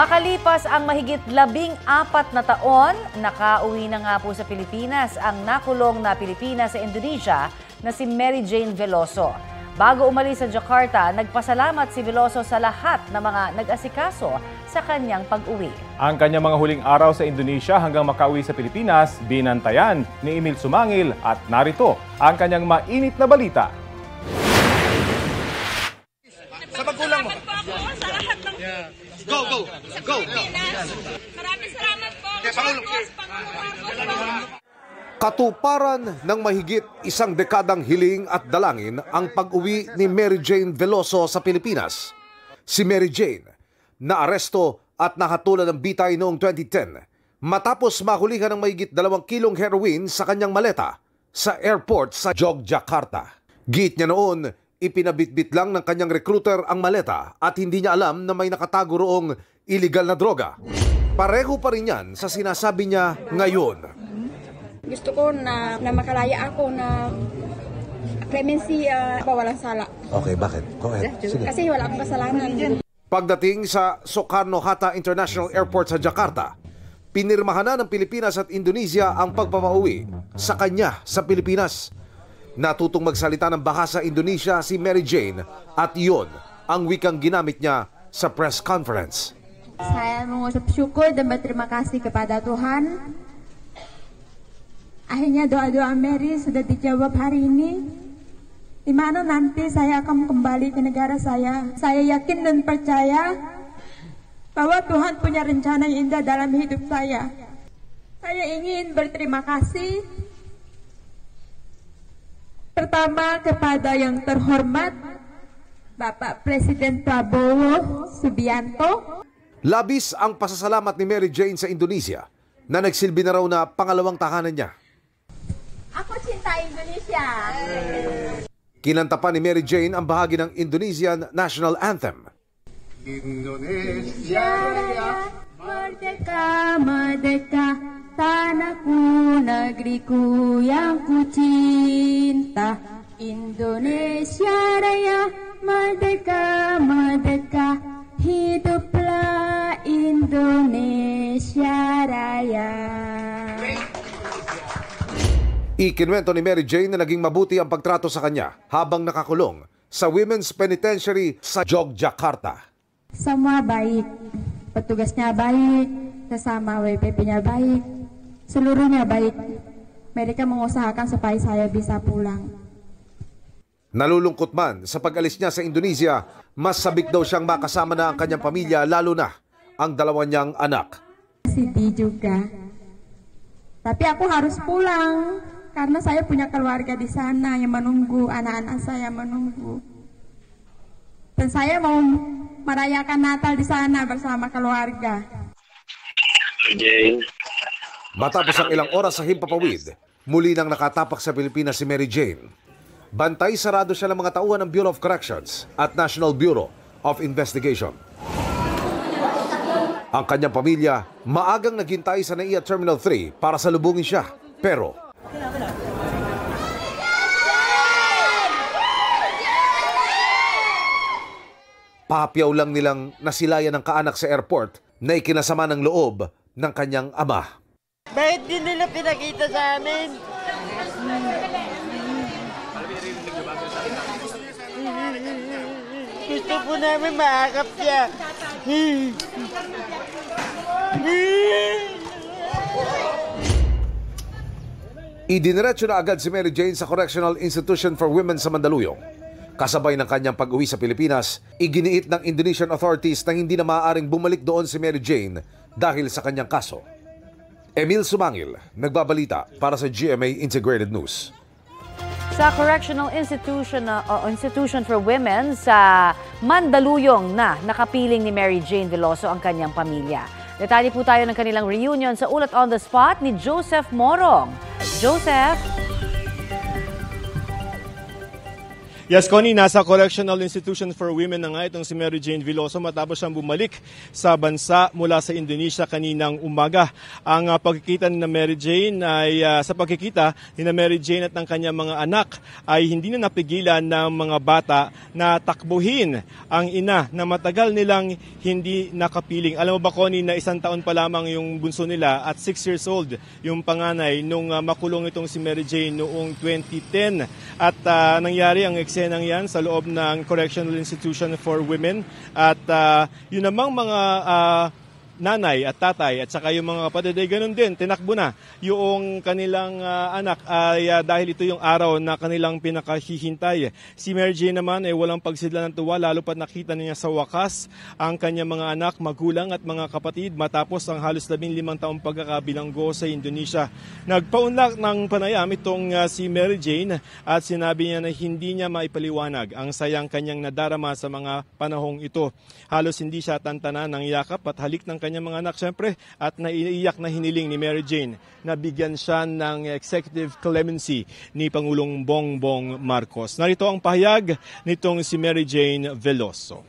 Makalipas ang mahigit 14 na taon, nakauwi na nga po sa Pilipinas ang nakulong na Pilipina sa Indonesia na si Mary Jane Veloso. Bago umalis sa Jakarta, nagpasalamat si Veloso sa lahat ng mga nag-asikaso sa kanyang pag-uwi. Ang kanyang mga huling araw sa Indonesia hanggang makauwi sa Pilipinas, binantayan ni Emil Sumangil at narito ang kanyang mainit na balita. Sa magulang mo. Sa lahat ng Go! Maraming salamat po. Pangulong Marcos. Katuparan ng mahigit isang dekadang hiling at dalangin ang pag-uwi ni Mary Jane Veloso sa Pilipinas. Si Mary Jane, naaresto at nakatulan ng bitay noong 2010 matapos mahulihan ng mahigit 2 kilong heroin sa kanyang maleta sa airport sa Yogyakarta. Git niya noon, ipinabitbit lang ng kanyang recruiter ang maleta at hindi niya alam na may nakatago roong illegal na droga. Pareho pa rin yan sa sinasabi niya ngayon. Gusto ko na makalaya ako na clemency, walang sala. Okay, bakit? Go ahead. Sige. Kasi wala akong kasalanan. Pagdating sa Soekarno-Hatta International Airport sa Jakarta, pinirmahan na ng Pilipinas at Indonesia ang pagpapauwi sa kanya sa Pilipinas. Natutong magsalita ng bahasa Indonesia si Mary Jane at iyon ang wikang ginamit niya sa press conference. Saya mengucap syukur dan berterima kasih kepada Tuhan. Akhirnya doa-doa Mary sudah dijawab hari ini. Di mana nanti saya akan kembali ke negara saya. Saya yakin dan percaya bahwa Tuhan punya rencana yang indah dalam hidup saya. Saya ingin berterima kasih pertama kepada yang terhormat Bapak Presiden Prabowo Subianto. Labis ang pasasalamat ni Mary Jane sa Indonesia na nagsilbi na raw na pangalawang tahanan niya. Aku cinta Indonesia. Kinanta pa ni Mary Jane ang bahagi ng Indonesian National Anthem. Indonesia Raya, merdeka, merdeka, tanahku, negeriku yang ku cinta. Indonesia Raya, merdeka, merdeka, hiduplah Indonesia Raya. Ikinwento ni Mary Jane na naging mabuti ang pagtrato sa kanya habang nakakulong sa Women's Penitentiary sa Yogyakarta. Semua baik, petugasnya baik, sesama WPP-nya baik, seluruhnya baik. Mereka mengusahakan supaya saya bisa pulang. Nalulungkot man sa pag-alis niya sa Indonesia, mas sabik daw siyang makasama na ang kanyang pamilya, lalo na ang 2 niyang anak. Sedih juga, tapi aku harus pulang. Karena saya punya keluarga di sana yang menunggu, anak-anak saya menunggu. Dan saya mau merayakan Natal di sana bersama keluarga. Matapos ang ilang oras sa himpapawid, muli nang nakatapak sa Pilipinas si Mary Jane. Bantay sarado siya ng mga tauhan ng Bureau of Corrections at National Bureau of Investigation. Ang kanyang pamilya, maagang naghintay sa NAIA Terminal 3 para salubungin siya. Pero papiyaw lang nilang nasilayan ng kaanak sa airport na ikinasama ng loob ng kanyang ama. Bakit din nila pinakita sa amin? Gusto po namin maakap siya. Idiniretso na agad si Mary Jane sa Correctional Institution for Women sa Mandaluyong. Kasabay ng kanyang pag-uwi sa Pilipinas, iginiit ng Indonesian authorities na hindi na maaaring bumalik doon si Mary Jane dahil sa kanyang kaso. Emil Sumangil, nagbabalita para sa GMA Integrated News. Sa Correctional Institution for Women sa Mandaluyong na nakapiling ni Mary Jane Veloso ang kanyang pamilya. Detalye po tayo ng kanilang reunion sa Ulat on the Spot ni Joseph Morong. Joseph? Yes, Connie, nasa Correctional Institution for Women na nga itong si Mary Jane Veloso matapos siyang bumalik sa bansa mula sa Indonesia kaninang umaga. Ang pagkikita ni Mary Jane ay sa pagkikita ni Mary Jane at ng kanyang mga anak ay hindi na napigilan ng mga bata na takbuhin ang ina na matagal nilang hindi nakapiling. Alam mo ba, Connie, na 1 taon pa lamang yung bunso nila at 6 years old yung panganay nung makulong itong si Mary Jane noong 2010 at nangyari ang eksenang yan sa loob ng Correctional Institution for Women at yun namang mga nanay at tatay at saka yung mga kapatid ay ganun din, tinakbo na yung kanilang anak ay dahil ito yung araw na kanilang pinakahihintay. Si Mary Jane naman ay walang pagsidla ng tuwa lalo pat nakita niya sa wakas ang kanyang mga anak, magulang at mga kapatid matapos ang halos 15 taong pagkakabilanggo sa Indonesia. Nagpaunlak ng panayam itong si Mary Jane at sinabi niya na hindi niya maipaliwanag ang sayang kanyang nadarama sa mga panahong ito. Halos hindi siya tantana ng yakap at halik ng kanyang mga anak siyempre at naiiyak na hiniling ni Mary Jane na bigyan siya ng executive clemency ni Pangulong Bongbong Marcos. Narito ang pahayag nitong si Mary Jane Veloso.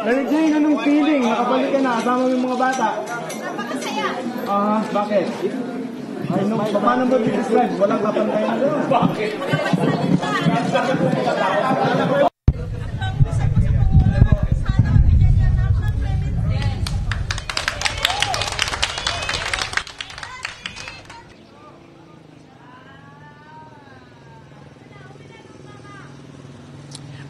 Mary Jane, anong feeling? Nakabalik ka na, kasama mo yung mga bata. Bakit? Ay, paano mo i-describe? Walang kapantayan doon. Bakit?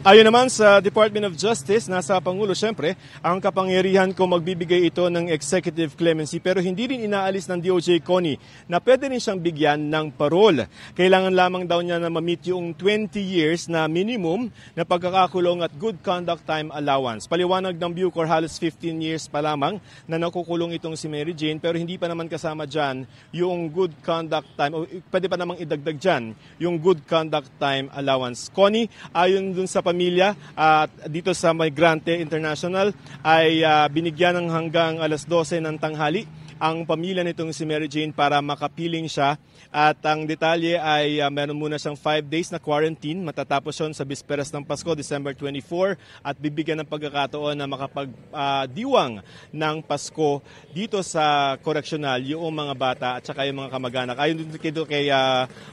Ayon naman sa Department of Justice, nasa Pangulo siyempre, ang kapangyarihan kung magbibigay ito ng executive clemency pero hindi rin inaalis ng DOJ, Connie, na pwede rin siyang bigyan ng parol. Kailangan lamang daw niya na ma-meet yung 20 years na minimum na pagkakakulong at good conduct time allowance. Paliwanag ng Bucor, halos 15 years pa lamang na nakukulong itong si Mary Jane pero hindi pa naman kasama dyan yung good conduct time, o pwede pa namang idagdag dyan yung good conduct time allowance. Connie, ayon dun sa pamilya at dito sa Migrante International ay binigyan ng hanggang alas 12 ng tanghali ang pamilya nitong si Mary Jane para makapiling siya at ang detalye ay meron muna siyang 5 days na quarantine matatapos yon sa bisperas ng Pasko, December 24 at bibigyan ng pagkakataon na makapagdiwang ng Pasko dito sa correctional yung mga bata at saka yung mga kamag-anak. Ayon dito kay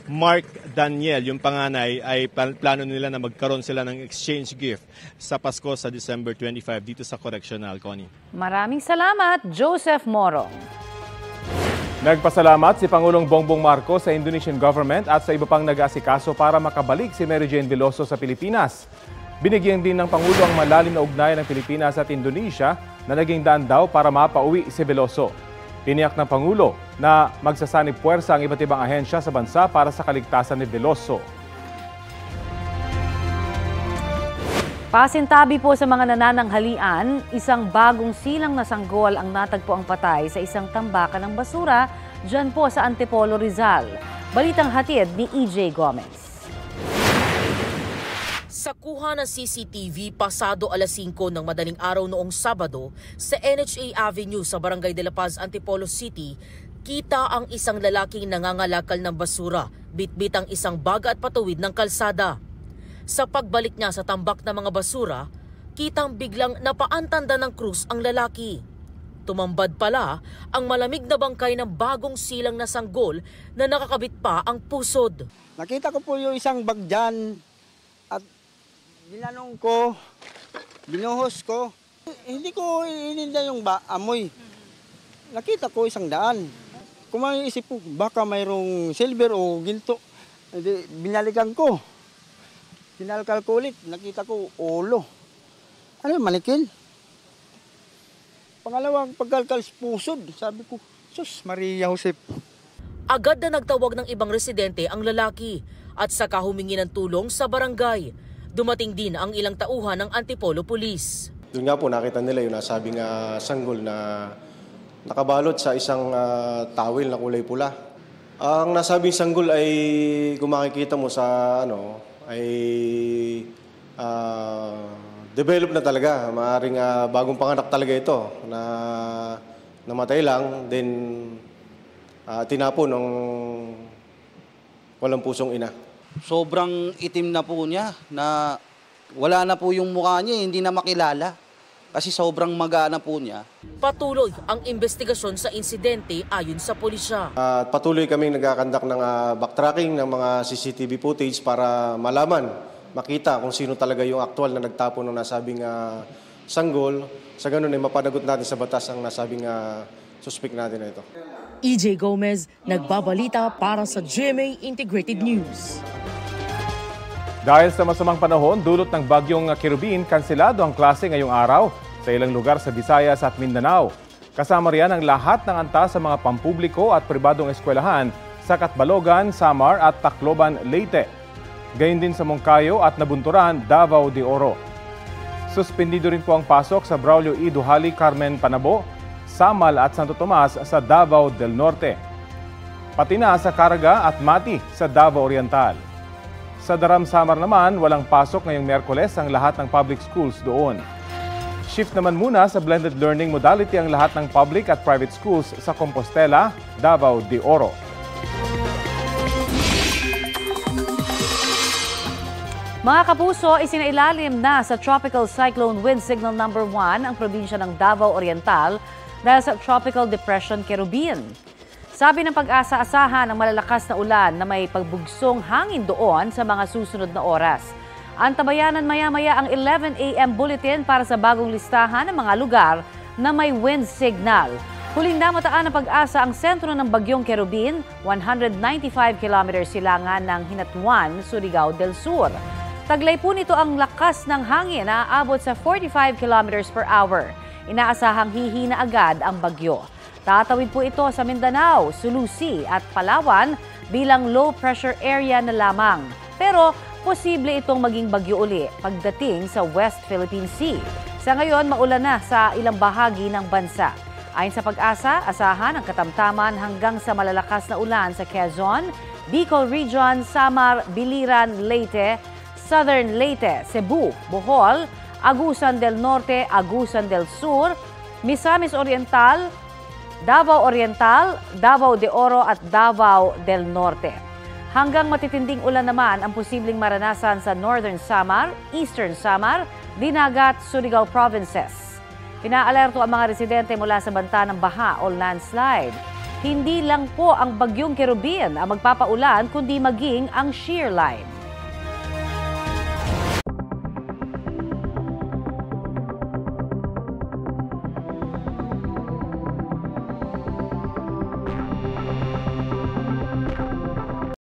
Mark Daniel, yung panganay, ay plano nila na magkaroon sila ng exchange gift sa Pasko sa December 25 dito sa correctional, Connie. Maraming salamat, Joseph Moro. Nagpasalamat si Pangulong Bongbong Marcos sa Indonesian government at sa iba pang nag-aasikaso para makabalik si Mary Jane Veloso sa Pilipinas. Binigyan din ng Pangulo ang malalim na ugnayan ng Pilipinas at Indonesia na naging daan daw para mapauwi si Veloso. Tiniyak ng Pangulo na magsasanib puwersa ang iba't ibang ahensya sa bansa para sa kaligtasan ni Veloso. Pasintabi po sa mga nanananghalian, isang bagong silang na sanggol ang natagpo ang patay sa isang tambakan ng basura dyan po sa Antipolo, Rizal. Balitang hatid ni EJ Gomez. Sa kuha ng CCTV pasado alas 5 ng madaling araw noong Sabado sa NHA Avenue sa Barangay de la Paz, Antipolo City, kita ang isang lalaking nangangalakal ng basura, bitbit ang isang baga at patuwid ng kalsada. Sa pagbalik niya sa tambak ng mga basura, kitang biglang napaantanda ng krus ang lalaki. Tumambad pala ang malamig na bangkay ng bagong silang na sanggol na nakakabit pa ang pusod. Nakita ko po yung isang bag dyan at binanong ko, binuhos ko. Hindi ko ininda yung amoy. Nakita ko 100. Kung maiisip po, baka mayroong silver o ginto. Binalikan ko. Kinalkal ko ulit, nakita ko ulo. Ano, manikin? Pangalawang pagkalkal pusod, sabi ko, Sus, Maria Josep. Agad na nagtawag ng ibang residente ang lalaki at saka humingi ng tulong sa barangay. Dumating din ang ilang tauhan ng Antipolo Police. Doon nga po nakita nila yung nasabing sanggol na nakabalot sa isang towel na kulay pula. Ang nasabing sanggol ay kung makikita mo sa ay develop na talaga. Maaaring bagong panganak talaga ito na namatay lang, then tinapon ng walang pusong ina. sobrang itim na po niya na wala na po yung mukha niya, hindi na makilala. Kasi sobrang maga na po niya. Patuloy ang investigasyon sa insidente ayon sa pulisya. Patuloy kaming nagkakandak ng backtracking ng mga CCTV footage para malaman, makita kung sino talaga yung aktual na nagtapon ng nasabing sanggol. Sa ganun ay mapanagot natin sa batas ang nasabing suspect natin na ito. EJ Gomez, nagbabalita para sa GMA Integrated News. Dahil sa masamang panahon, dulot ng bagyong Kirubin, kanselado ang klase ngayong araw sa ilang lugar sa Visayas at Mindanao. Kasama riyan ang lahat ng antas sa mga pampubliko at pribadong eskwelahan sa Catbalogan, Samar at Tacloban, Leyte. Gayun din sa Moncayo at Nabunturan, Davao de Oro. Suspendido rin po ang pasok sa Braulio E. Duhali, Carmen Panabo, Samal at Santo Tomas sa Davao del Norte. Pati na sa Caraga at Mati sa Davao Oriental. Sa Daram Samar naman, walang pasok ngayong Miyerkules ang lahat ng public schools doon. Shift naman muna sa blended learning modality ang lahat ng public at private schools sa Compostela, Davao de Oro. Mga kapuso, isinailalim na sa Tropical Cyclone Wind Signal number 1 ang probinsya ng Davao Oriental dahil sa Tropical Depression Kirubin. Sabi ng Pag-asa, asahan ang malalakas na ulan na may pagbugsong hangin doon sa mga susunod na oras. Antabayanan maya-maya ang 11 a.m. bulletin para sa bagong listahan ng mga lugar na may wind signal. Huling namataan ng Pag-asa ang sentro ng Bagyong Kirubin, 195 km silangan ng Hinatuan, Surigao del Sur. Taglay po nito ang lakas ng hangin na aabot sa 45 km per hour. Inaasahang hihina agad ang bagyo. Tatawid po ito sa Mindanao, Sulusi at Palawan bilang low pressure area na lamang. Pero posible itong maging bagyo uli pagdating sa West Philippine Sea. Sa ngayon, maulan na sa ilang bahagi ng bansa. Ayon sa Pag-asa, asahan ang katamtaman hanggang sa malalakas na ulan sa Quezon, Bicol Region, Samar, Biliran, Leyte, Southern Leyte, Cebu, Bohol, Agusan del Norte, Agusan del Sur, Misamis Oriental, Davao Oriental, Davao de Oro at Davao del Norte. Hanggang matitinding ulan naman ang posibleng maranasan sa Northern Samar, Eastern Samar, Dinagat, Surigao Provinces. Pinaalerto ang mga residente mula sa banta ng baha o landslide. Hindi lang po ang Bagyong Kirubin ang magpapaulan kundi maging ang shear line.